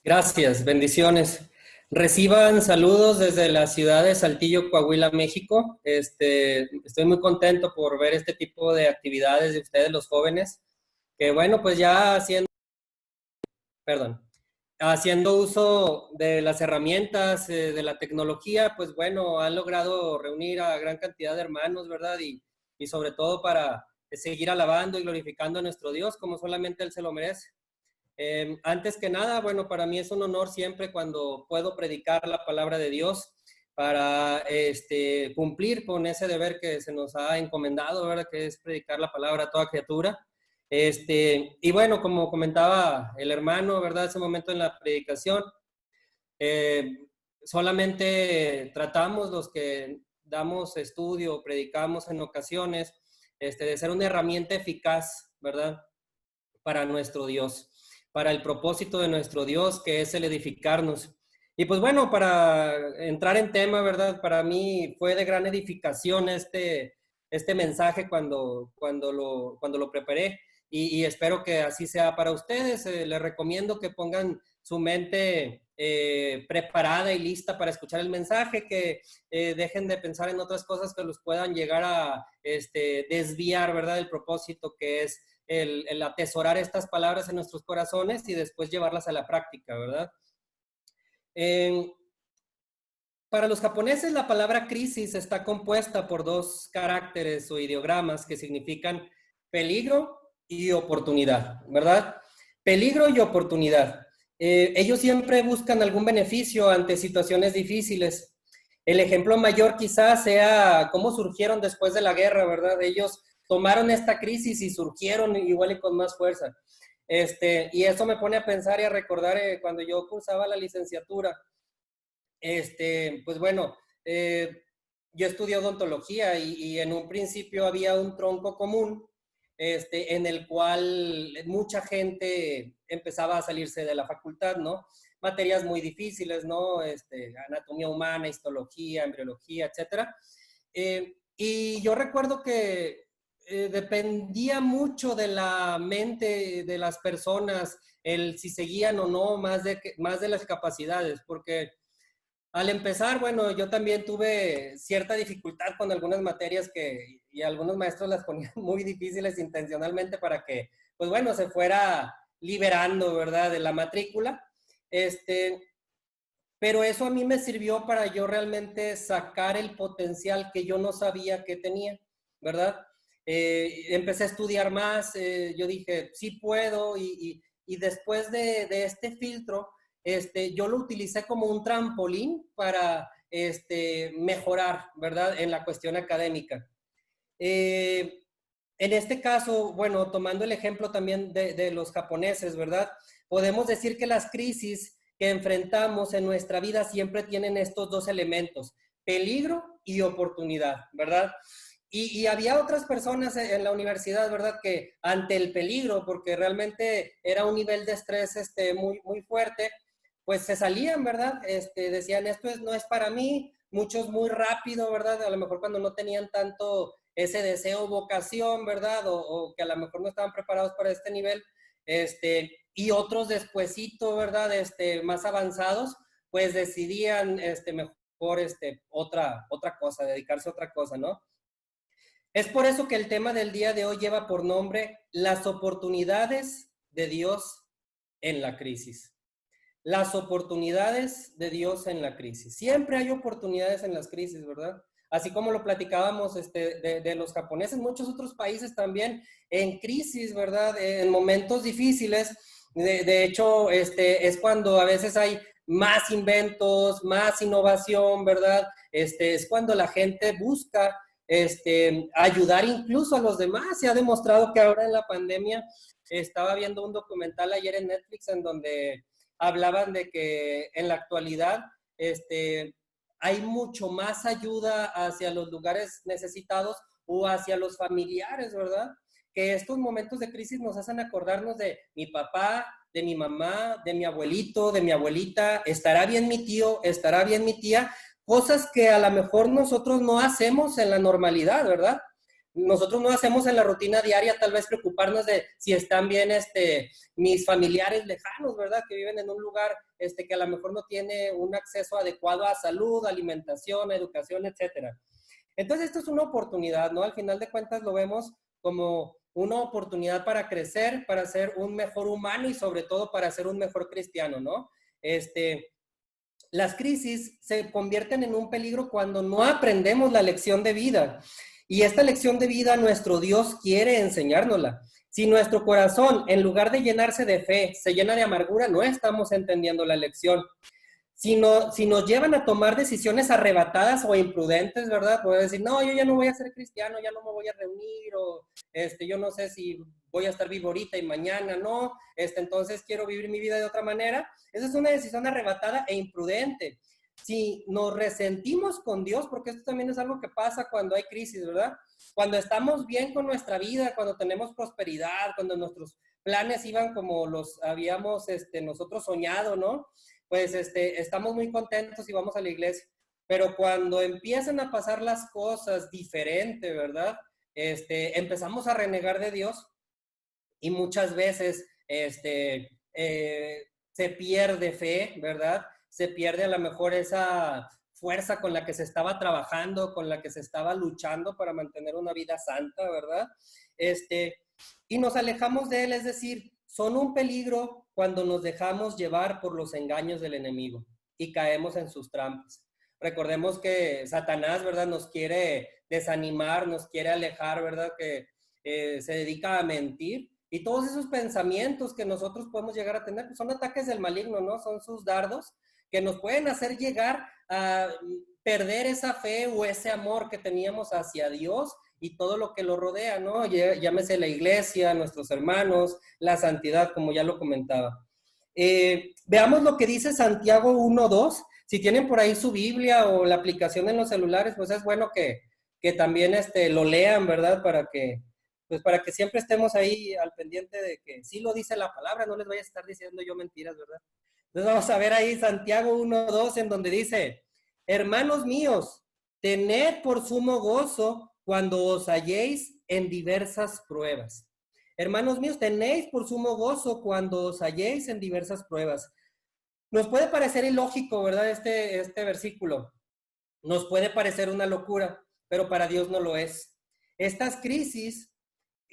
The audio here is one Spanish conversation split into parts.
Gracias, bendiciones. Reciban saludos desde la ciudad de Saltillo, Coahuila, México. Estoy muy contento por ver este tipo de actividades de ustedes, los jóvenes, que bueno, pues ya haciendo uso de las herramientas, de la tecnología, pues bueno, han logrado reunir a gran cantidad de hermanos, ¿verdad? Y sobre todo para seguir alabando y glorificando a nuestro Dios como solamente Él se lo merece. Antes que nada, bueno, para mí es un honor siempre cuando puedo predicar la palabra de Dios para cumplir con ese deber que se nos ha encomendado, ¿verdad? Que es predicar la palabra a toda criatura. Y bueno, como comentaba el hermano, ¿verdad? Ese momento en la predicación, eh, solamente tratamos los que damos estudio, predicamos en ocasiones, de ser una herramienta eficaz, ¿verdad? Para nuestro Dios, para el propósito de nuestro Dios, que es el edificarnos. Y pues bueno, para entrar en tema, ¿verdad? Para mí fue de gran edificación este mensaje cuando lo preparé y espero que así sea para ustedes. Les recomiendo que pongan su mente preparada y lista para escuchar el mensaje, que dejen de pensar en otras cosas que los puedan llegar a desviar, ¿verdad? Del propósito que es el atesorar estas palabras en nuestros corazones y después llevarlas a la práctica, ¿verdad? Eh, para los japoneses, la palabra crisis está compuesta por dos caracteres o ideogramas que significan peligro y oportunidad, ¿verdad? Peligro y oportunidad. Ellos siempre buscan algún beneficio ante situaciones difíciles. El ejemplo mayor quizás sea cómo surgieron después de la guerra, ¿verdad? Ellos tomaron esta crisis y surgieron igual y con más fuerza. Y eso me pone a pensar y a recordar cuando yo cursaba la licenciatura. Pues bueno, yo estudié odontología y en un principio había un tronco común en el cual mucha gente empezaba a salirse de la facultad, ¿no? Materias muy difíciles, ¿no? Anatomía humana, histología, embriología, etcétera. Y yo recuerdo que dependía mucho de la mente de las personas, el si seguían o no, más de las capacidades, porque al empezar, bueno, yo también tuve cierta dificultad con algunas materias y algunos maestros las ponían muy difíciles intencionalmente para que, pues bueno, se fuera liberando, ¿verdad?, de la matrícula. Pero eso a mí me sirvió para yo realmente sacar el potencial que yo no sabía que tenía, ¿verdad? Empecé a estudiar más, yo dije, sí puedo, y después de este filtro, yo lo utilicé como un trampolín para mejorar, ¿verdad? En la cuestión académica. Eh, en este caso, bueno, tomando el ejemplo también de los japoneses, ¿verdad? Podemos decir que las crisis que enfrentamos en nuestra vida siempre tienen estos dos elementos, peligro y oportunidad, ¿verdad? Y había otras personas en la universidad, ¿verdad? Que ante el peligro, porque realmente era un nivel de estrés muy, muy fuerte, pues se salían, ¿verdad? Decían, no es para mí, muchos muy rápido, ¿verdad? A lo mejor cuando no tenían tanto ese deseo, vocación, ¿verdad? O que a lo mejor no estaban preparados para este nivel, y otros despuesito, ¿verdad? Más avanzados, pues decidían, mejor, otra cosa, dedicarse a otra cosa, ¿no? Es por eso que el tema del día de hoy lleva por nombre las oportunidades de Dios en la crisis. Las oportunidades de Dios en la crisis. Siempre hay oportunidades en las crisis, ¿verdad? Así como lo platicábamos de los japoneses, muchos otros países también en crisis, ¿verdad? En momentos difíciles. De hecho, es cuando a veces hay más inventos, más innovación, ¿verdad? Es cuando la gente busca ayudar incluso a los demás. Se ha demostrado que ahora en la pandemia, estaba viendo un documental ayer en Netflix en donde hablaban de que en la actualidad hay mucho más ayuda hacia los lugares necesitados o hacia los familiares, ¿verdad? Que estos momentos de crisis nos hacen acordarnos de mi papá, de mi mamá, de mi abuelito, de mi abuelita, estará bien mi tío, estará bien mi tía, cosas que a lo mejor nosotros no hacemos en la normalidad, ¿verdad? nosotros no hacemos en la rutina diaria tal vez preocuparnos de si están bien mis familiares lejanos, ¿verdad? Que viven en un lugar que a lo mejor no tiene un acceso adecuado a salud, alimentación, educación, etcétera. Entonces, esto es una oportunidad, ¿no? Al final de cuentas lo vemos como una oportunidad para crecer, para ser un mejor humano y sobre todo para ser un mejor cristiano, ¿no? Las crisis se convierten en un peligro cuando no aprendemos la lección de vida. Y esta lección de vida nuestro Dios quiere enseñárnosla. Si nuestro corazón, en lugar de llenarse de fe, se llena de amargura, no estamos entendiendo la lección. Si nos llevan a tomar decisiones arrebatadas o imprudentes, ¿verdad? Puede decir, no, yo ya no voy a ser cristiano, ya no me voy a reunir, o yo no sé si voy a estar vivo ahorita y mañana no, entonces quiero vivir mi vida de otra manera. Esa es una decisión arrebatada e imprudente. Si nos resentimos con Dios, porque esto también es algo que pasa cuando hay crisis, ¿verdad? Cuando estamos bien con nuestra vida, cuando tenemos prosperidad, cuando nuestros planes iban como los habíamos nosotros soñado, ¿no? Pues estamos muy contentos y vamos a la iglesia. Pero cuando empiezan a pasar las cosas diferente, ¿verdad? Empezamos a renegar de Dios y muchas veces se pierde fe, ¿verdad? Se pierde a lo mejor esa fuerza con la que se estaba trabajando, con la que se estaba luchando para mantener una vida santa, ¿verdad? Y nos alejamos de Él, es decir, son un peligro cuando nos dejamos llevar por los engaños del enemigo y caemos en sus trampas. Recordemos que Satanás, ¿verdad? Nos quiere desanimar, nos quiere alejar, ¿verdad? Que se dedica a mentir. Y todos esos pensamientos que nosotros podemos llegar a tener, pues son ataques del maligno, ¿no? Son sus dardos que nos pueden hacer llegar a perder esa fe o ese amor que teníamos hacia Dios y todo lo que lo rodea, ¿no? Llámese la iglesia, nuestros hermanos, la santidad, como ya lo comentaba. Veamos lo que dice Santiago 1:2. Si tienen por ahí su Biblia o la aplicación en los celulares, pues es bueno que también lo lean, ¿verdad? Para que siempre estemos ahí al pendiente de que sí lo dice la palabra, no les vaya a estar diciendo yo mentiras, ¿verdad? Entonces vamos a ver ahí Santiago 1:2 en donde dice, hermanos míos, tened por sumo gozo cuando os halléis en diversas pruebas. Hermanos míos, tenéis por sumo gozo cuando os halléis en diversas pruebas. Nos puede parecer ilógico, ¿verdad? Este versículo. Nos puede parecer una locura, pero para Dios no lo es. Estas crisis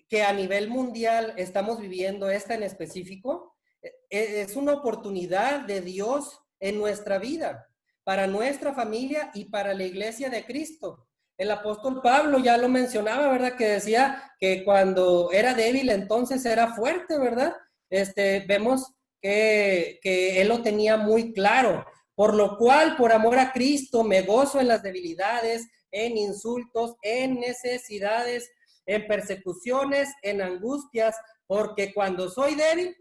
que a nivel mundial estamos viviendo, esta en específico, es una oportunidad de Dios en nuestra vida, para nuestra familia y para la iglesia de Cristo. El apóstol Pablo ya lo mencionaba, ¿verdad? Que decía que cuando era débil, entonces era fuerte, ¿verdad? Vemos que él lo tenía muy claro. Por lo cual, por amor a Cristo, me gozo en las debilidades, en insultos, en necesidades, en persecuciones, en angustias, porque cuando soy débil,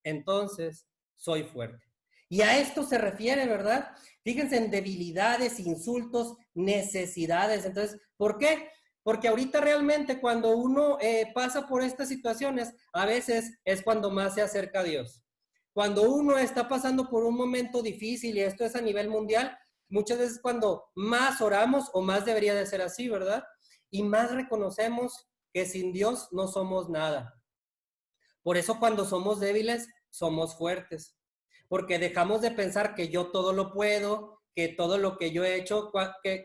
entonces soy fuerte. Y a esto se refiere, ¿verdad? Fíjense en debilidades, insultos, necesidades. Entonces, ¿por qué? Porque ahorita realmente cuando uno pasa por estas situaciones, a veces es cuando más se acerca a Dios. Cuando uno está pasando por un momento difícil, y esto es a nivel mundial, muchas veces cuando más oramos, o más debería de ser así, ¿verdad? Y más reconocemos que sin Dios no somos nada. Por eso cuando somos débiles, somos fuertes. Porque dejamos de pensar que yo todo lo puedo, que todo lo que yo he hecho,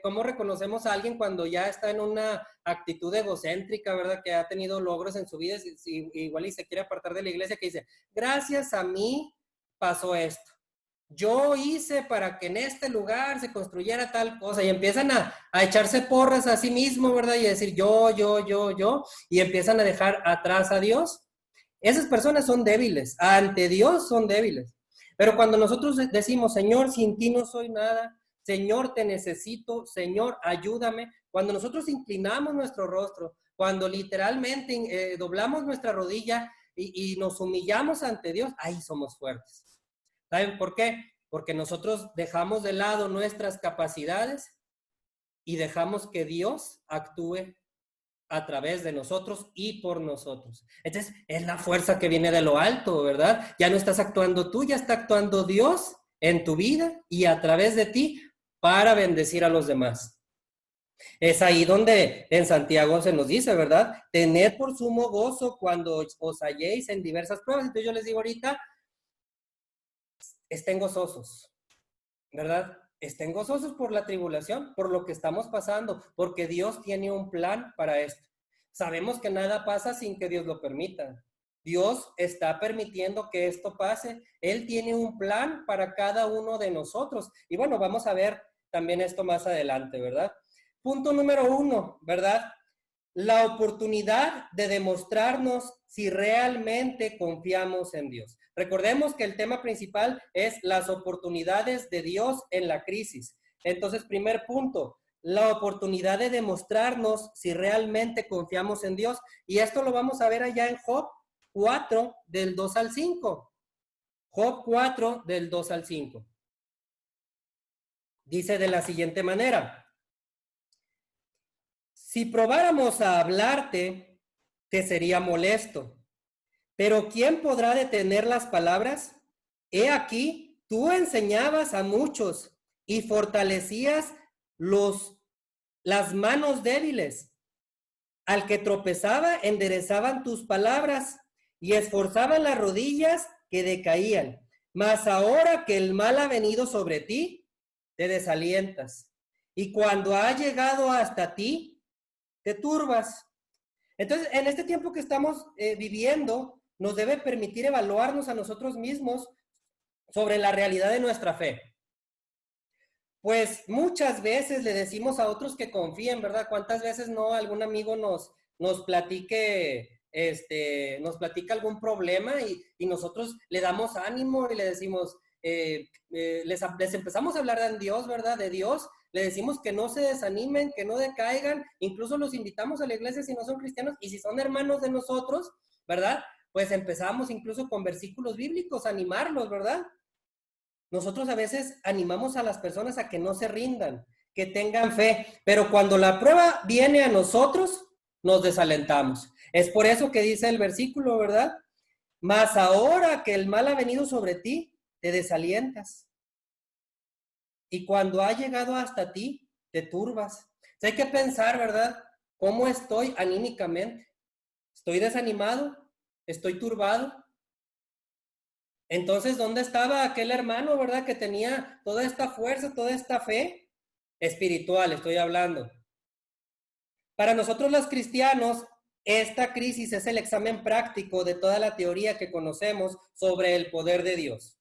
¿cómo reconocemos a alguien cuando ya está en una actitud egocéntrica, ¿verdad? Que ha tenido logros en su vida, igual y se quiere apartar de la iglesia, que dice, gracias a mí pasó esto. Yo hice para que en este lugar se construyera tal cosa, y empiezan a echarse porras a sí mismo, ¿verdad? Y a decir yo, y empiezan a dejar atrás a Dios. Esas personas son débiles, ante Dios son débiles. Pero cuando nosotros decimos, Señor, sin ti no soy nada, Señor, te necesito, Señor, ayúdame, cuando nosotros inclinamos nuestro rostro, cuando literalmente doblamos nuestra rodilla y nos humillamos ante Dios, ahí somos fuertes. ¿Saben por qué? Porque nosotros dejamos de lado nuestras capacidades y dejamos que Dios actúe a través de nosotros y por nosotros. Entonces, es la fuerza que viene de lo alto, ¿verdad? Ya no estás actuando tú, ya está actuando Dios en tu vida y a través de ti para bendecir a los demás. Es ahí donde en Santiago se nos dice, ¿verdad? Tened por sumo gozo cuando os halléis en diversas pruebas. Entonces yo les digo ahorita, estén gozosos, ¿verdad? Estén gozosos por la tribulación, por lo que estamos pasando, porque Dios tiene un plan para esto. Sabemos que nada pasa sin que Dios lo permita. Dios está permitiendo que esto pase. Él tiene un plan para cada uno de nosotros. Y bueno, vamos a ver también esto más adelante, ¿verdad? Punto número 1, ¿verdad? La oportunidad de demostrarnos si realmente confiamos en Dios. Recordemos que el tema principal es las oportunidades de Dios en la crisis. Entonces, primer punto, la oportunidad de demostrarnos si realmente confiamos en Dios. Y esto lo vamos a ver allá en Job 4, del 2 al 5. Job 4, del 2 al 5. Dice de la siguiente manera: si probáramos a hablarte, te sería molesto. Pero ¿quién podrá detener las palabras? He aquí, tú enseñabas a muchos y fortalecías las manos débiles. Al que tropezaba, enderezaban tus palabras y esforzaban las rodillas que decaían. Mas ahora que el mal ha venido sobre ti, te desalientas. Y cuando ha llegado hasta ti, te turbas. Entonces, en este tiempo que estamos viviendo, nos debe permitir evaluarnos a nosotros mismos sobre la realidad de nuestra fe. Pues muchas veces le decimos a otros que confíen, ¿verdad? ¿Cuántas veces no algún amigo nos platique, nos platica algún problema y nosotros le damos ánimo y le decimos, les empezamos a hablar de Dios, ¿verdad? De Dios, le decimos que no se desanimen, que no decaigan, incluso los invitamos a la iglesia si no son cristianos y si son hermanos de nosotros, ¿verdad? Pues empezamos incluso con versículos bíblicos a animarlos, ¿verdad? Nosotros a veces animamos a las personas a que no se rindan, que tengan fe, pero cuando la prueba viene a nosotros, nos desalentamos. Es por eso que dice el versículo, ¿verdad? Mas ahora que el mal ha venido sobre ti, te desalientas. Y cuando ha llegado hasta ti, te turbas. Hay que pensar, ¿verdad? ¿Cómo estoy anímicamente? ¿Estoy desanimado? ¿Estoy turbado? Entonces, ¿dónde estaba aquel hermano, verdad? Que tenía toda esta fuerza, toda esta fe espiritual, estoy hablando. Para nosotros los cristianos, esta crisis es el examen práctico de toda la teoría que conocemos sobre el poder de Dios.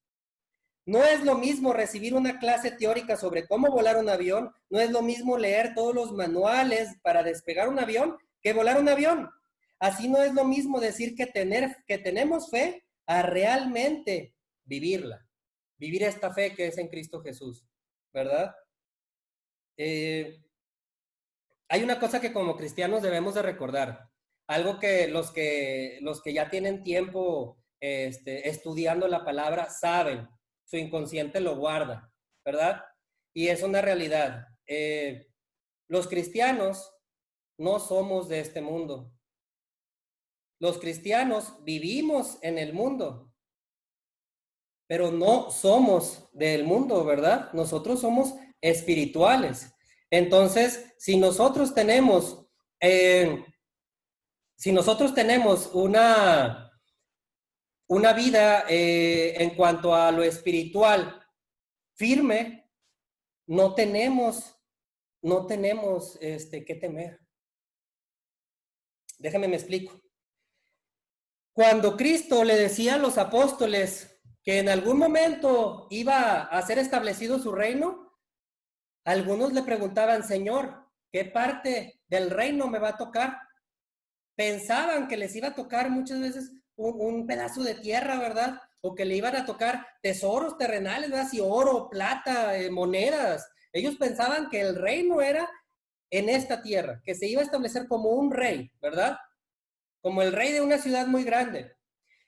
No es lo mismo recibir una clase teórica sobre cómo volar un avión, no es lo mismo leer todos los manuales para despegar un avión que volar un avión. Así no es lo mismo decir que tenemos fe a realmente vivirla, vivir esta fe que es en Cristo Jesús, ¿verdad? Hay una cosa que como cristianos debemos de recordar, algo que los que ya tienen tiempo estudiando la palabra saben, su inconsciente lo guarda, ¿verdad? Y es una realidad. Los cristianos no somos de este mundo. Los cristianos vivimos en el mundo, pero no somos del mundo, ¿verdad? Nosotros somos espirituales. Entonces, eh, si nosotros tenemos una vida en cuanto a lo espiritual firme, no tenemos que temer. Déjame me explico. Cuando Cristo le decía a los apóstoles que en algún momento iba a ser establecido su reino, algunos le preguntaban, Señor, ¿qué parte del reino me va a tocar? Pensaban que les iba a tocar muchas veces un pedazo de tierra, ¿verdad? O que le iban a tocar tesoros terrenales, ¿verdad? Si oro, plata, monedas. Ellos pensaban que el reino era en esta tierra, que se iba a establecer como un rey, ¿verdad? Como el rey de una ciudad muy grande.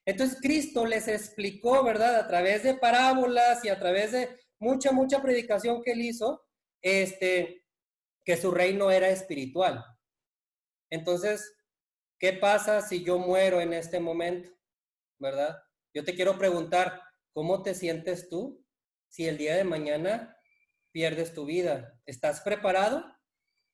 Entonces Cristo les explicó, ¿verdad? A través de parábolas y a través de mucha predicación que él hizo, que su reino era espiritual. Entonces, ¿qué pasa si yo muero en este momento? ¿Verdad? Yo te quiero preguntar, ¿cómo te sientes tú si el día de mañana pierdes tu vida? ¿Estás preparado?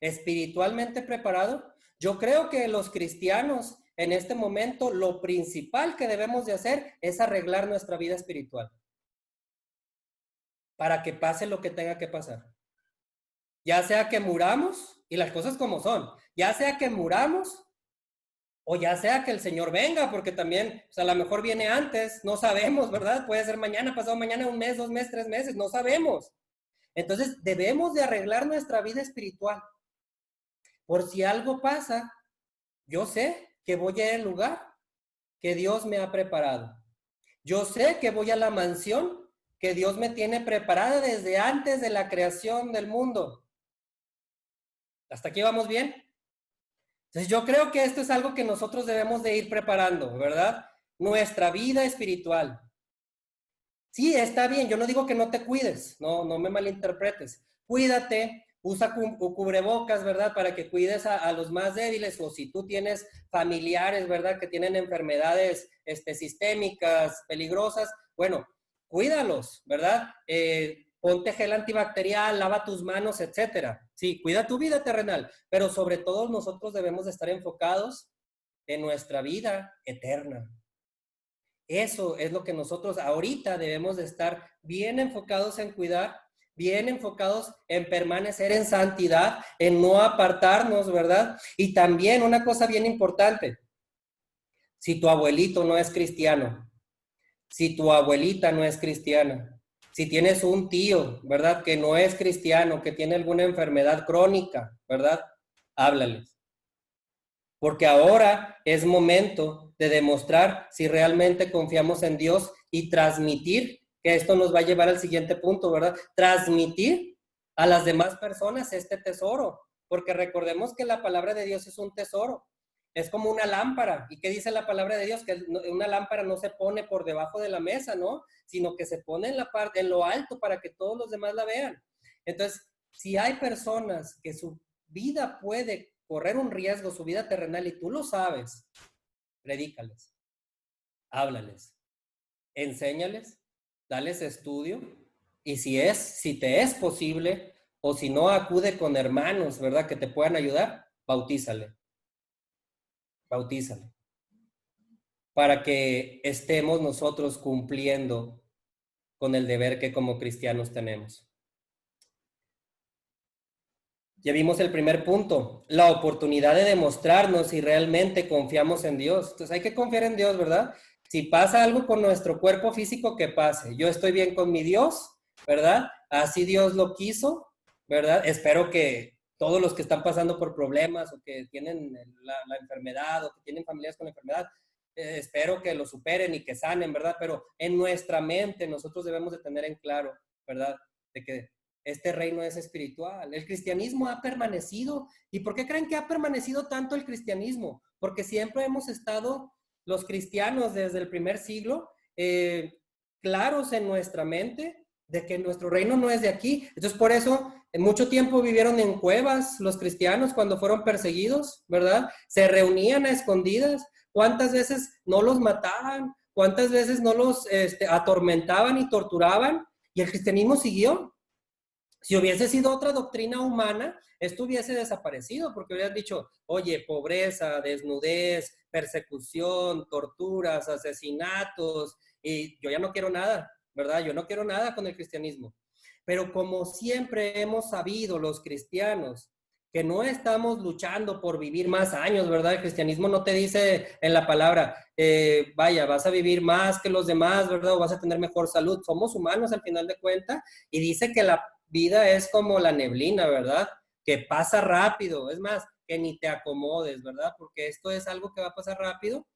espiritualmente preparado? Yo creo que los cristianos en este momento lo principal que debemos de hacer es arreglar nuestra vida espiritual para que pase lo que tenga que pasar. Ya sea que muramos, y las cosas como son, ya sea que muramos o ya sea que el Señor venga, porque también, a lo mejor viene antes, no sabemos, ¿verdad? Puede ser mañana, pasado mañana, 1 mes, 2 meses, 3 meses, no sabemos. Entonces, debemos de arreglar nuestra vida espiritual. Por si algo pasa, yo sé que voy al lugar que Dios me ha preparado. Yo sé que voy a la mansión que Dios me tiene preparada desde antes de la creación del mundo. ¿Hasta aquí vamos bien? Entonces yo creo que esto es algo que nosotros debemos de ir preparando, ¿verdad? Nuestra vida espiritual. Sí, está bien, yo no digo que no te cuides, no me malinterpretes. Cuídate, usa cubrebocas, ¿verdad? Para que cuides a los más débiles, o si tú tienes familiares, ¿verdad? Que tienen enfermedades sistémicas, peligrosas, bueno, cuídalos, ¿verdad? Ponte gel antibacterial, lava tus manos, etcétera. Sí, cuida tu vida terrenal, pero sobre todo nosotros debemos de estar enfocados en nuestra vida eterna. Eso es lo que nosotros ahorita debemos de estar bien enfocados en cuidar, bien enfocados en permanecer en santidad, en no apartarnos, ¿verdad? Y también una cosa bien importante, si tu abuelito no es cristiano, si tu abuelita no es cristiana, si tienes un tío, ¿verdad? Que no es cristiano, que tiene alguna enfermedad crónica, ¿verdad? Háblales. Porque ahora es momento de demostrar si realmente confiamos en Dios y transmitir, que esto nos va a llevar al siguiente punto, ¿verdad? Transmitir a las demás personas este tesoro, porque recordemos que la palabra de Dios es un tesoro, es como una lámpara. ¿Y qué dice la palabra de Dios? Que una lámpara no se pone por debajo de la mesa, ¿no? Sino que se pone en la parte, en lo alto para que todos los demás la vean. Entonces, si hay personas que su vida puede correr un riesgo, su vida terrenal, y tú lo sabes, predícales, háblales, enséñales, dales estudio, y si te es posible, o si no, acude con hermanos, ¿verdad? Que te puedan ayudar, bautízale, para que estemos nosotros cumpliendo con el deber que como cristianos tenemos. Ya vimos el primer punto, la oportunidad de demostrarnos si realmente confiamos en Dios. Entonces hay que confiar en Dios, ¿verdad? Si pasa algo con nuestro cuerpo físico, que pase. Yo estoy bien con mi Dios, ¿verdad? Así Dios lo quiso, ¿verdad? Espero que todos los que están pasando por problemas o que tienen la enfermedad o que tienen familiares con la enfermedad, espero que lo superen y que sanen, ¿verdad? Pero en nuestra mente nosotros debemos de tener en claro, ¿verdad? De que este reino es espiritual. El cristianismo ha permanecido. ¿Y por qué creen que ha permanecido tanto el cristianismo? Porque siempre hemos estado los cristianos desde el primer siglo claros en nuestra mente de que nuestro reino no es de aquí. Entonces, por eso, en mucho tiempo vivieron en cuevas los cristianos cuando fueron perseguidos, ¿verdad? Se reunían a escondidas. ¿Cuántas veces no los mataban? ¿Cuántas veces no los atormentaban y torturaban? Y el cristianismo siguió. Si hubiese sido otra doctrina humana, esto hubiese desaparecido, porque hubieran dicho, oye, pobreza, desnudez, persecución, torturas, asesinatos, y yo ya no quiero nada, ¿verdad? Yo no quiero nada con el cristianismo. Pero como siempre hemos sabido los cristianos, que no estamos luchando por vivir más años, ¿verdad? El cristianismo no te dice en la palabra, vaya, vas a vivir más que los demás, ¿verdad? O vas a tener mejor salud. Somos humanos al final de cuentas, y dice que la vida es como la neblina, ¿verdad? Que pasa rápido, es más, que ni te acomodes, ¿verdad? Porque esto es algo que va a pasar rápido.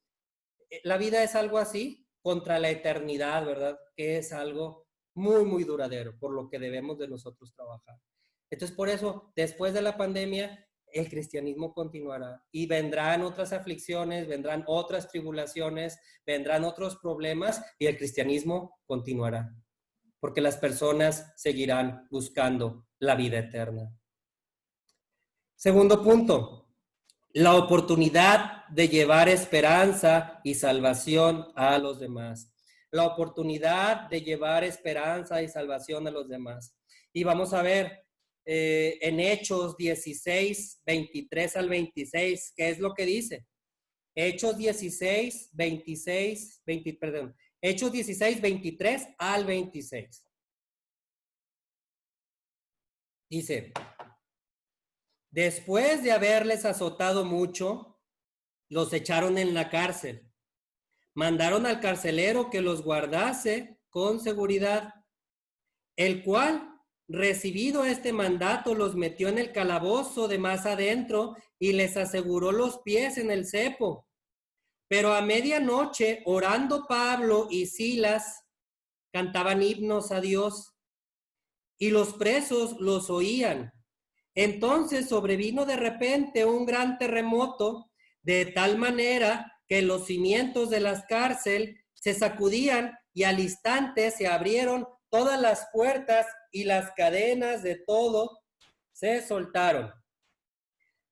La vida es algo así contra la eternidad, ¿verdad? Que es algo muy, muy duradero, por lo que debemos de nosotros trabajar. Entonces, por eso, después de la pandemia, el cristianismo continuará y vendrán otras aflicciones, vendrán otras tribulaciones, vendrán otros problemas y el cristianismo continuará, porque las personas seguirán buscando la vida eterna. Segundo punto, la oportunidad de llevar esperanza y salvación a los demás. La oportunidad de llevar esperanza y salvación a los demás. Y vamos a ver, en Hechos 16, 23 al 26. ¿Qué es lo que dice? Hechos 16, 26, 20, perdón. Hechos 16, 23 al 26. Dice, después de haberles azotado mucho, los echaron en la cárcel. Mandaron al carcelero que los guardase con seguridad, el cual, recibido este mandato, los metió en el calabozo de más adentro y les aseguró los pies en el cepo. Pero a medianoche, orando Pablo y Silas, cantaban himnos a Dios y los presos los oían. Entonces sobrevino de repente un gran terremoto, de tal manera que los cimientos de la cárcel se sacudían y al instante se abrieron todas las puertas y las cadenas de todo se soltaron.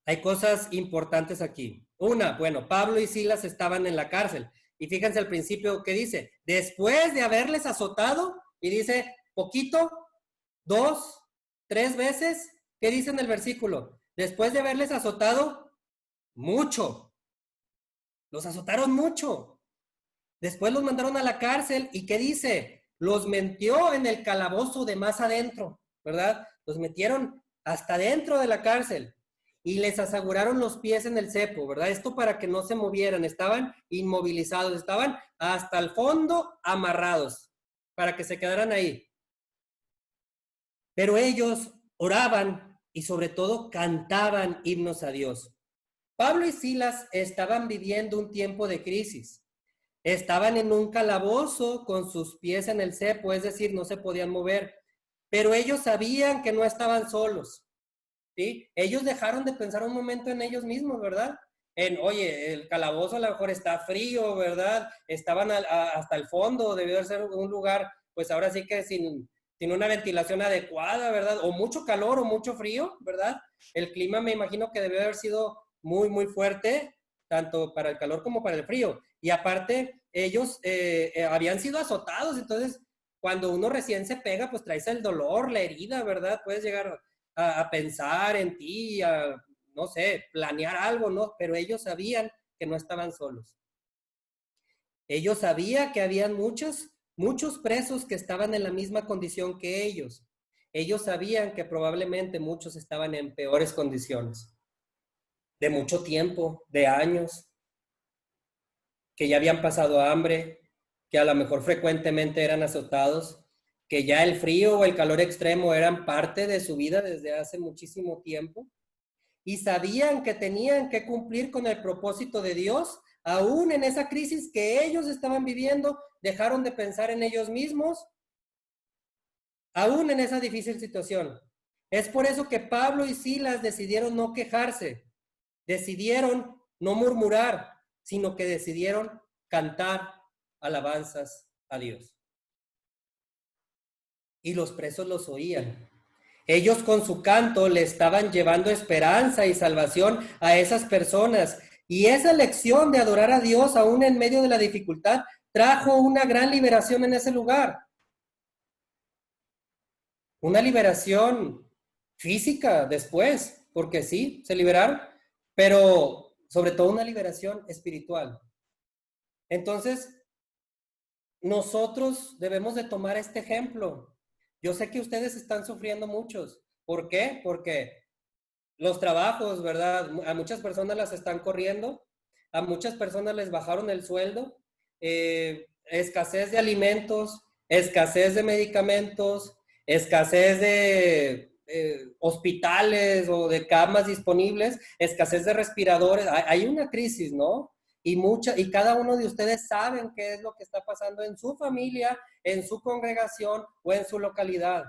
Hay cosas importantes aquí. Una, bueno, Pablo y Silas estaban en la cárcel. Y fíjense al principio que dice, después de haberles azotado, y dice, poquito, 2, 3 veces. ¿Qué dice en el versículo? Después de haberles azotado, mucho. Los azotaron mucho. Después los mandaron a la cárcel. ¿Y qué dice? Los metió en el calabozo de más adentro, ¿verdad? Los metieron hasta dentro de la cárcel y les aseguraron los pies en el cepo, ¿verdad? Esto para que no se movieran. Estaban inmovilizados, estaban hasta el fondo amarrados para que se quedaran ahí. Pero ellos oraban y sobre todo cantaban himnos a Dios. Pablo y Silas estaban viviendo un tiempo de crisis. Estaban en un calabozo con sus pies en el cepo, es decir, no se podían mover. Pero ellos sabían que no estaban solos, ¿sí? Ellos dejaron de pensar un momento en ellos mismos, ¿verdad? Oye, el calabozo a lo mejor está frío, ¿verdad? Estaban hasta el fondo, debió de ser un lugar, pues ahora sí que sin una ventilación adecuada, ¿verdad? O mucho calor o mucho frío, ¿verdad? El clima me imagino que debió haber sido muy, muy fuerte, tanto para el calor como para el frío. Y aparte, ellos habían sido azotados, entonces cuando uno recién se pega, pues traes el dolor, la herida, ¿verdad? Puedes llegar a pensar en ti, no sé, planear algo, ¿no? Pero ellos sabían que no estaban solos. Ellos sabían que habían muchos presos que estaban en la misma condición que ellos. Ellos sabían que probablemente muchos estaban en peores condiciones, de mucho tiempo, de años, que ya habían pasado hambre, que a lo mejor frecuentemente eran azotados, que ya el frío o el calor extremo eran parte de su vida desde hace muchísimo tiempo, y sabían que tenían que cumplir con el propósito de Dios, aún en esa crisis que ellos estaban viviendo, dejaron de pensar en ellos mismos, aún en esa difícil situación. Es por eso que Pablo y Silas decidieron no quejarse, decidieron no murmurar, sino que decidieron cantar alabanzas a Dios. Y los presos los oían. Ellos con su canto le estaban llevando esperanza y salvación a esas personas. Y esa lección de adorar a Dios aún en medio de la dificultad trajo una gran liberación en ese lugar. Una liberación física después, porque sí, se liberaron, pero sobre todo una liberación espiritual. Entonces, nosotros debemos de tomar este ejemplo. Yo sé que ustedes están sufriendo muchos. ¿Por qué? Porque los trabajos, ¿verdad? A muchas personas las están corriendo, a muchas personas les bajaron el sueldo, escasez de alimentos, escasez de medicamentos, escasez de hospitales o de camas disponibles, escasez de respiradores. Hay una crisis, ¿no? Y cada uno de ustedes saben qué es lo que está pasando en su familia, en su congregación o en su localidad.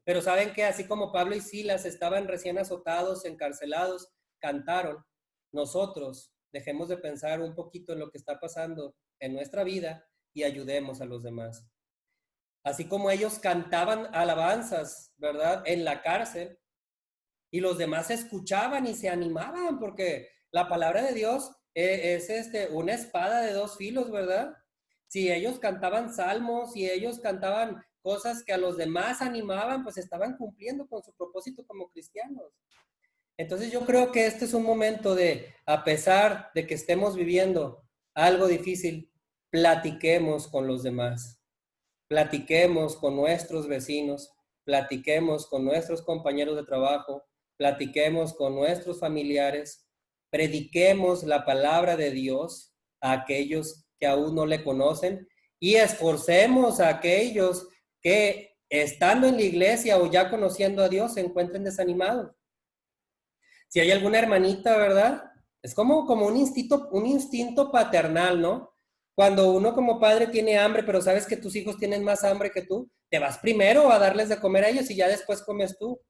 Pero saben que así como Pablo y Silas estaban recién azotados, encarcelados, cantaron, nosotros dejemos de pensar un poquito en lo que está pasando en nuestra vida y ayudemos a los demás. Así como ellos cantaban alabanzas, ¿verdad? En la cárcel y los demás escuchaban y se animaban porque la palabra de Dios es una espada de dos filos, ¿verdad? Si ellos cantaban salmos, si ellos cantaban cosas que a los demás animaban, pues estaban cumpliendo con su propósito como cristianos. Entonces yo creo que este es un momento de, a pesar de que estemos viviendo algo difícil, platiquemos con los demás, platiquemos con nuestros vecinos, platiquemos con nuestros compañeros de trabajo, platiquemos con nuestros familiares, prediquemos la palabra de Dios a aquellos que aún no le conocen y esforcemos a aquellos que estando en la iglesia o ya conociendo a Dios se encuentren desanimados. Si hay alguna hermanita, ¿verdad? Es como un instinto paternal, ¿no? Cuando uno como padre tiene hambre, pero sabes que tus hijos tienen más hambre que tú, te vas primero a darles de comer a ellos y ya después comes tú.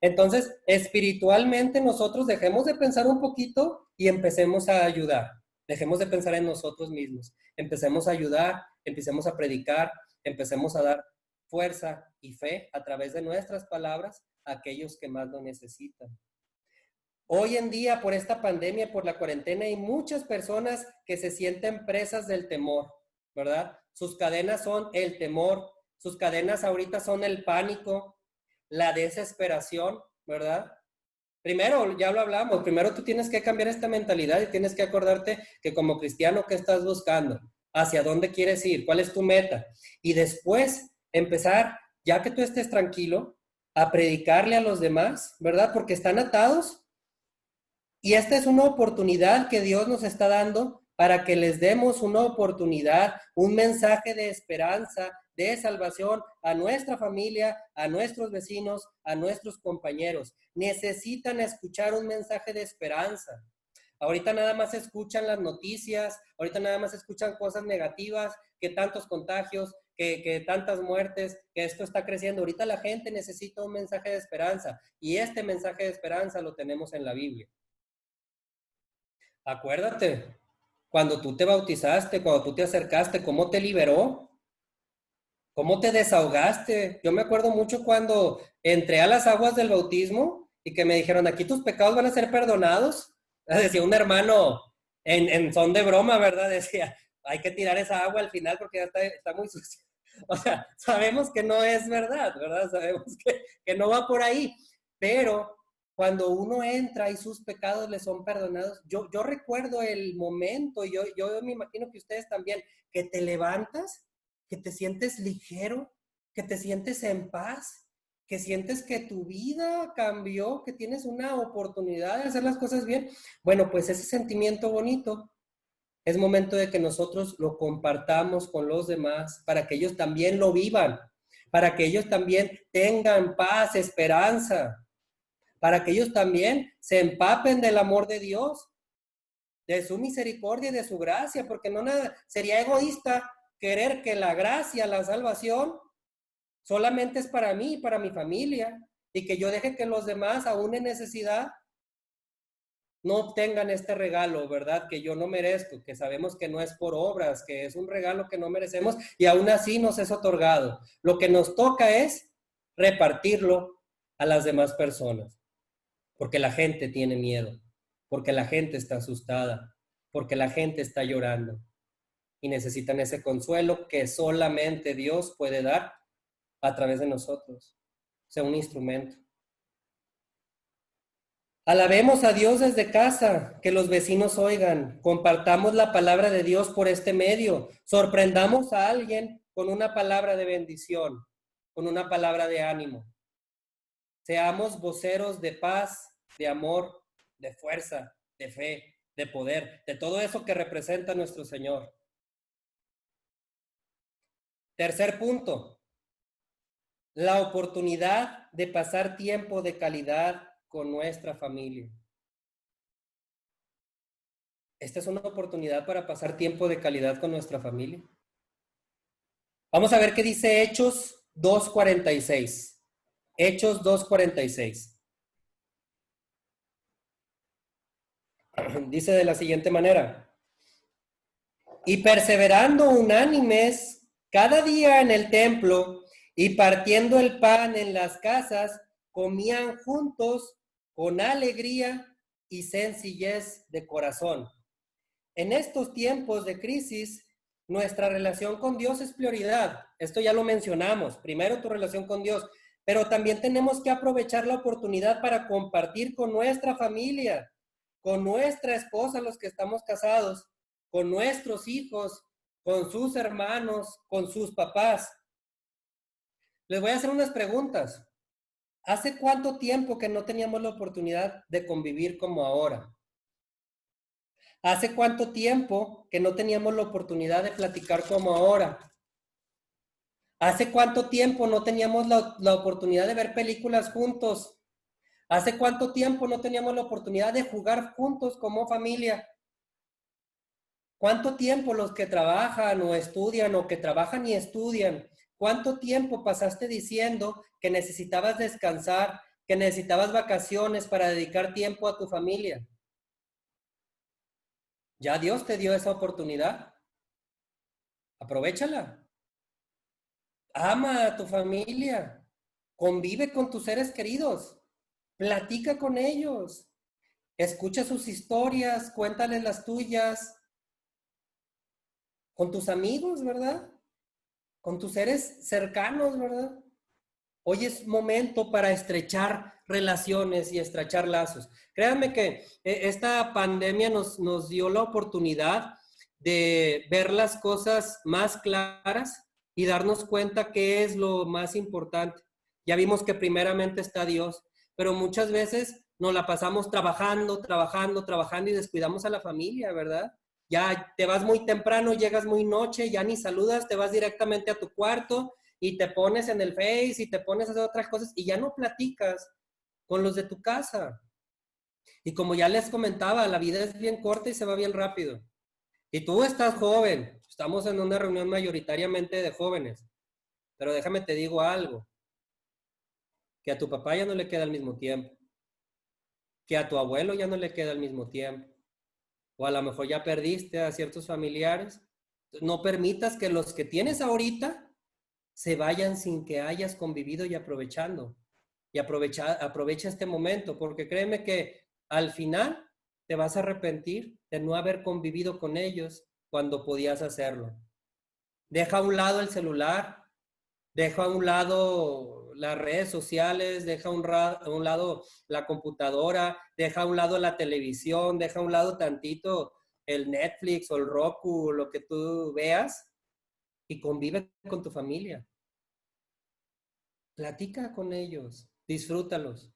Entonces, espiritualmente nosotros dejemos de pensar un poquito y empecemos a ayudar. Dejemos de pensar en nosotros mismos. Empecemos a ayudar, empecemos a predicar, empecemos a dar fuerza y fe a través de nuestras palabras a aquellos que más lo necesitan. Hoy en día, por esta pandemia, por la cuarentena, hay muchas personas que se sienten presas del temor, ¿verdad? Sus cadenas son el temor, sus cadenas ahorita son el pánico, la desesperación, ¿verdad? Primero, ya lo hablamos, primero tú tienes que cambiar esta mentalidad y tienes que acordarte que como cristiano, ¿qué estás buscando? ¿Hacia dónde quieres ir? ¿Cuál es tu meta? Y después empezar, ya que tú estés tranquilo, a predicarle a los demás, ¿verdad? Porque están atados. Y esta es una oportunidad que Dios nos está dando para que les demos una oportunidad, un mensaje de esperanza, de salvación a nuestra familia, a nuestros vecinos, a nuestros compañeros. Necesitan escuchar un mensaje de esperanza. Ahorita nada más escuchan las noticias, ahorita nada más escuchan cosas negativas, que tantos contagios, que tantas muertes, que esto está creciendo. Ahorita la gente necesita un mensaje de esperanza y este mensaje de esperanza lo tenemos en la Biblia. Acuérdate, cuando tú te bautizaste, cuando tú te acercaste, ¿cómo te liberó? ¿Cómo te desahogaste? Yo me acuerdo mucho cuando entré a las aguas del bautismo y que me dijeron, aquí tus pecados van a ser perdonados. Decía un hermano en son de broma, ¿verdad? Decía, hay que tirar esa agua al final porque ya está muy sucia. O sea, sabemos que no es verdad, ¿verdad? Sabemos que no va por ahí. Pero cuando uno entra y sus pecados le son perdonados, yo recuerdo el momento, yo me imagino que ustedes también, que te levantas, que te sientes ligero, que te sientes en paz, que sientes que tu vida cambió, que tienes una oportunidad de hacer las cosas bien. Bueno, pues ese sentimiento bonito es momento de que nosotros lo compartamos con los demás para que ellos también lo vivan, para que ellos también tengan paz, esperanza, para que ellos también se empapen del amor de Dios, de su misericordia y de su gracia, porque no nada, sería egoísta querer que la gracia, la salvación, solamente es para mí y para mi familia, y que yo deje que los demás, aún en necesidad, no obtengan este regalo, ¿verdad? Que yo no merezco, que sabemos que no es por obras, que es un regalo que no merecemos y aún así nos es otorgado. Lo que nos toca es repartirlo a las demás personas, porque la gente tiene miedo, porque la gente está asustada, porque la gente está llorando y necesitan ese consuelo que solamente Dios puede dar a través de nosotros, sea un instrumento. Alabemos a Dios desde casa, que los vecinos oigan, compartamos la palabra de Dios por este medio, sorprendamos a alguien con una palabra de bendición, con una palabra de ánimo. Seamos voceros de paz, de amor, de fuerza, de fe, de poder, de todo eso que representa nuestro Señor. Tercer punto, la oportunidad de pasar tiempo de calidad con nuestra familia. Esta es una oportunidad para pasar tiempo de calidad con nuestra familia. Vamos a ver qué dice Hechos 2:46. Hechos 2:46. Dice de la siguiente manera: y perseverando unánimes cada día en el templo y partiendo el pan en las casas, comían juntos con alegría y sencillez de corazón. En estos tiempos de crisis, nuestra relación con Dios es prioridad. Esto ya lo mencionamos. Primero tu relación con Dios, pero también tenemos que aprovechar la oportunidad para compartir con nuestra familia, con nuestra esposa, los que estamos casados, con nuestros hijos, con sus hermanos, con sus papás. Les voy a hacer unas preguntas. ¿Hace cuánto tiempo que no teníamos la oportunidad de convivir como ahora? ¿Hace cuánto tiempo que no teníamos la oportunidad de platicar como ahora? ¿Hace cuánto tiempo no teníamos la oportunidad de ver películas juntos? ¿Hace cuánto tiempo no teníamos la oportunidad de jugar juntos como familia? ¿Cuánto tiempo los que trabajan o estudian o que trabajan y estudian, cuánto tiempo pasaste diciendo que necesitabas descansar, que necesitabas vacaciones para dedicar tiempo a tu familia? ¿Ya Dios te dio esa oportunidad? Aprovéchala. Ama a tu familia. Convive con tus seres queridos. Platica con ellos. Escucha sus historias, cuéntales las tuyas. Con tus amigos, ¿verdad? Con tus seres cercanos, ¿verdad? Hoy es momento para estrechar relaciones y estrechar lazos. Créanme que esta pandemia nos dio la oportunidad de ver las cosas más claras y darnos cuenta qué es lo más importante. Ya vimos que primeramente está Dios, pero muchas veces nos la pasamos trabajando, trabajando, trabajando y descuidamos a la familia, ¿verdad? Ya te vas muy temprano, llegas muy noche, ya ni saludas, te vas directamente a tu cuarto y te pones en el Face y te pones a hacer otras cosas y ya no platicas con los de tu casa. Y como ya les comentaba, la vida es bien corta y se va bien rápido. Y tú estás joven, estamos en una reunión mayoritariamente de jóvenes, pero déjame te digo algo, que a tu papá ya no le queda el mismo tiempo, que a tu abuelo ya no le queda el mismo tiempo, o a lo mejor ya perdiste a ciertos familiares. No permitas que los que tienes ahorita se vayan sin que hayas convivido y aprovechando. Y aprovecha este momento, porque créeme que al final te vas a arrepentir de no haber convivido con ellos cuando podías hacerlo. Deja a un lado el celular, deja a un lado las redes sociales, deja a un lado la computadora, deja a un lado la televisión, deja a un lado tantito el Netflix o el Roku, lo que tú veas, y convive con tu familia. Platica con ellos, disfrútalos.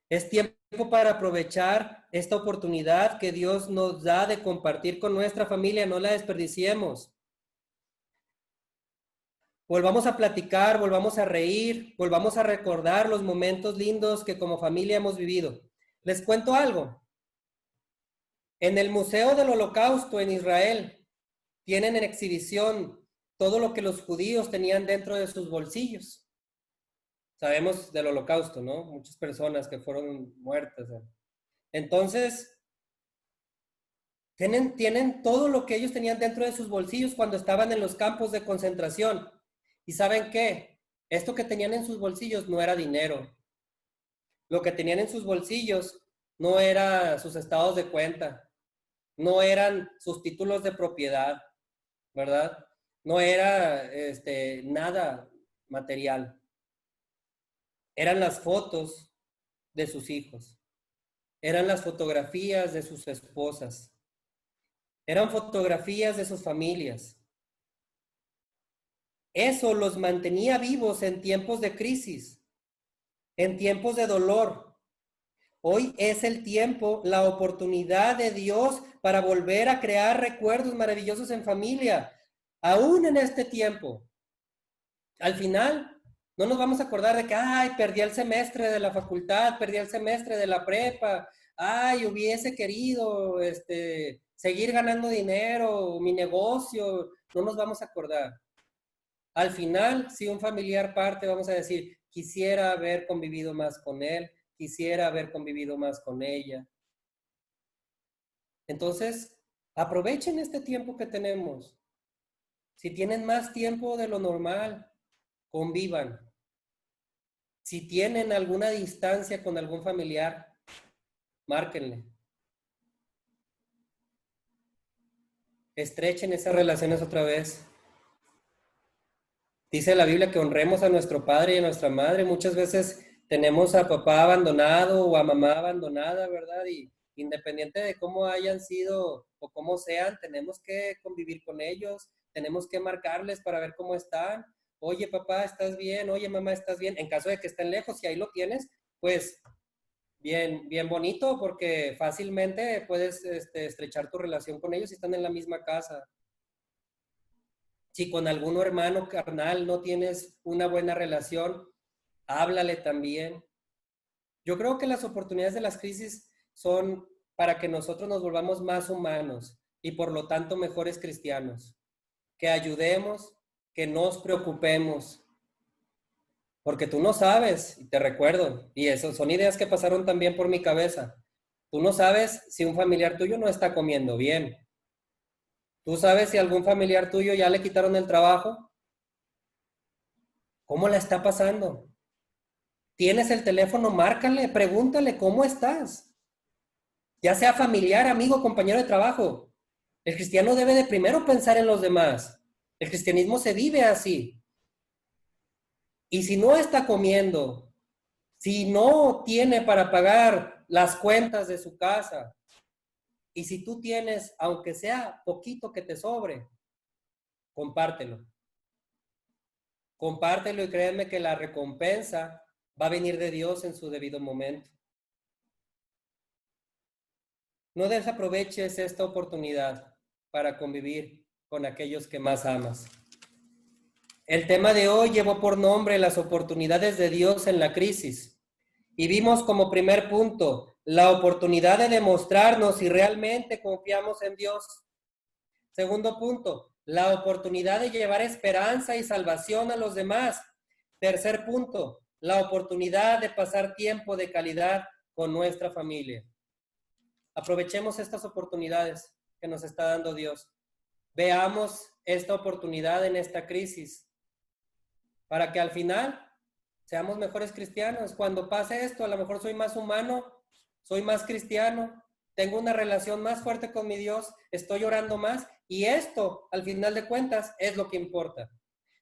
Es tiempo para aprovechar esta oportunidad que Dios nos da de compartir con nuestra familia, no la desperdiciemos. Volvamos a platicar, volvamos a reír, volvamos a recordar los momentos lindos que como familia hemos vivido. Les cuento algo. En el Museo del Holocausto en Israel tienen en exhibición todo lo que los judíos tenían dentro de sus bolsillos. Sabemos del Holocausto, ¿no? Muchas personas que fueron muertas. Entonces, tienen todo lo que ellos tenían dentro de sus bolsillos cuando estaban en los campos de concentración. ¿Y saben qué? Esto que tenían en sus bolsillos no era dinero. Lo que tenían en sus bolsillos no era sus estados de cuenta, no eran sus títulos de propiedad, ¿verdad? No era nada material. Eran las fotos de sus hijos, eran las fotografías de sus esposas, eran fotografías de sus familias. Eso los mantenía vivos en tiempos de crisis, en tiempos de dolor. Hoy es el tiempo, la oportunidad de Dios para volver a crear recuerdos maravillosos en familia, aún en este tiempo. Al final, no nos vamos a acordar de que, ay, perdí el semestre de la facultad, perdí el semestre de la prepa, ay, hubiese querido seguir ganando dinero, mi negocio, no nos vamos a acordar. Al final, si un familiar parte, vamos a decir, quisiera haber convivido más con él, quisiera haber convivido más con ella. Entonces, aprovechen este tiempo que tenemos. Si tienen más tiempo de lo normal, convivan. Si tienen alguna distancia con algún familiar, márquenle. estrechen esas relaciones otra vez. Dice la Biblia que honremos a nuestro padre y a nuestra madre. Muchas veces tenemos a papá abandonado o a mamá abandonada, ¿verdad? Y independiente de cómo hayan sido o cómo sean, tenemos que convivir con ellos, tenemos que marcarles para ver cómo están. Oye, papá, ¿estás bien? Oye, mamá, ¿estás bien? En caso de que estén lejos, si ahí lo tienes, pues bien, bien bonito, porque fácilmente puedes estrechar tu relación con ellos si están en la misma casa. Si con algún hermano carnal no tienes una buena relación, háblale también. Yo creo que las oportunidades de las crisis son para que nosotros nos volvamos más humanos y por lo tanto mejores cristianos. Que ayudemos, que nos preocupemos. Porque tú no sabes, y te recuerdo, y eso son ideas que pasaron también por mi cabeza. Tú no sabes si un familiar tuyo no está comiendo bien. Tú sabes si algún familiar tuyo ya le quitaron el trabajo. ¿Cómo la está pasando? Tienes el teléfono, márcale, pregúntale cómo estás. Ya sea familiar, amigo, compañero de trabajo. El cristiano debe de primero pensar en los demás. El cristianismo se vive así. Y si no está comiendo, si no tiene para pagar las cuentas de su casa, y si tú tienes, aunque sea poquito que te sobre, compártelo. Compártelo y créeme que la recompensa va a venir de Dios en su debido momento. No desaproveches esta oportunidad para convivir con aquellos que más amas. El tema de hoy llevó por nombre las oportunidades de Dios en la crisis. Y vimos como primer punto la oportunidad de demostrarnos si realmente confiamos en Dios. Segundo punto, la oportunidad de llevar esperanza y salvación a los demás. Tercer punto, la oportunidad de pasar tiempo de calidad con nuestra familia. Aprovechemos estas oportunidades que nos está dando Dios. Veamos esta oportunidad en esta crisis para que al final seamos mejores cristianos. Cuando pase esto, a lo mejor soy más humano, soy más cristiano, tengo una relación más fuerte con mi Dios, estoy orando más y esto, al final de cuentas, es lo que importa.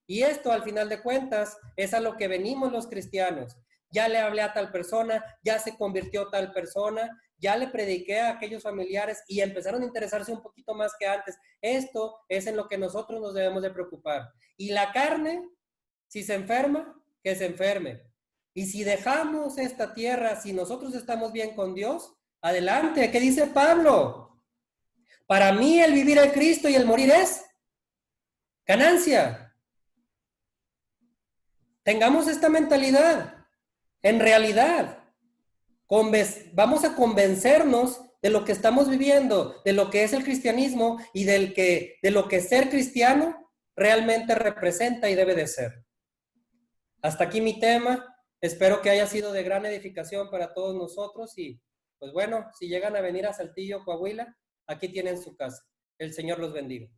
Y esto, al final de cuentas, es a lo que venimos los cristianos. Ya le hablé a tal persona, ya se convirtió tal persona, ya le prediqué a aquellos familiares y empezaron a interesarse un poquito más que antes. Esto es en lo que nosotros nos debemos de preocupar. Y la carne, si se enferma, que se enferme. Y si dejamos esta tierra, si nosotros estamos bien con Dios, adelante. ¿Qué dice Pablo? Para mí el vivir es Cristo y el morir es ganancia. Tengamos esta mentalidad. En realidad, vamos a convencernos de lo que estamos viviendo, de lo que es el cristianismo y de lo que ser cristiano realmente representa y debe de ser. Hasta aquí mi tema. Espero que haya sido de gran edificación para todos nosotros y pues bueno, si llegan a venir a Saltillo, Coahuila, aquí tienen su casa. El Señor los bendiga.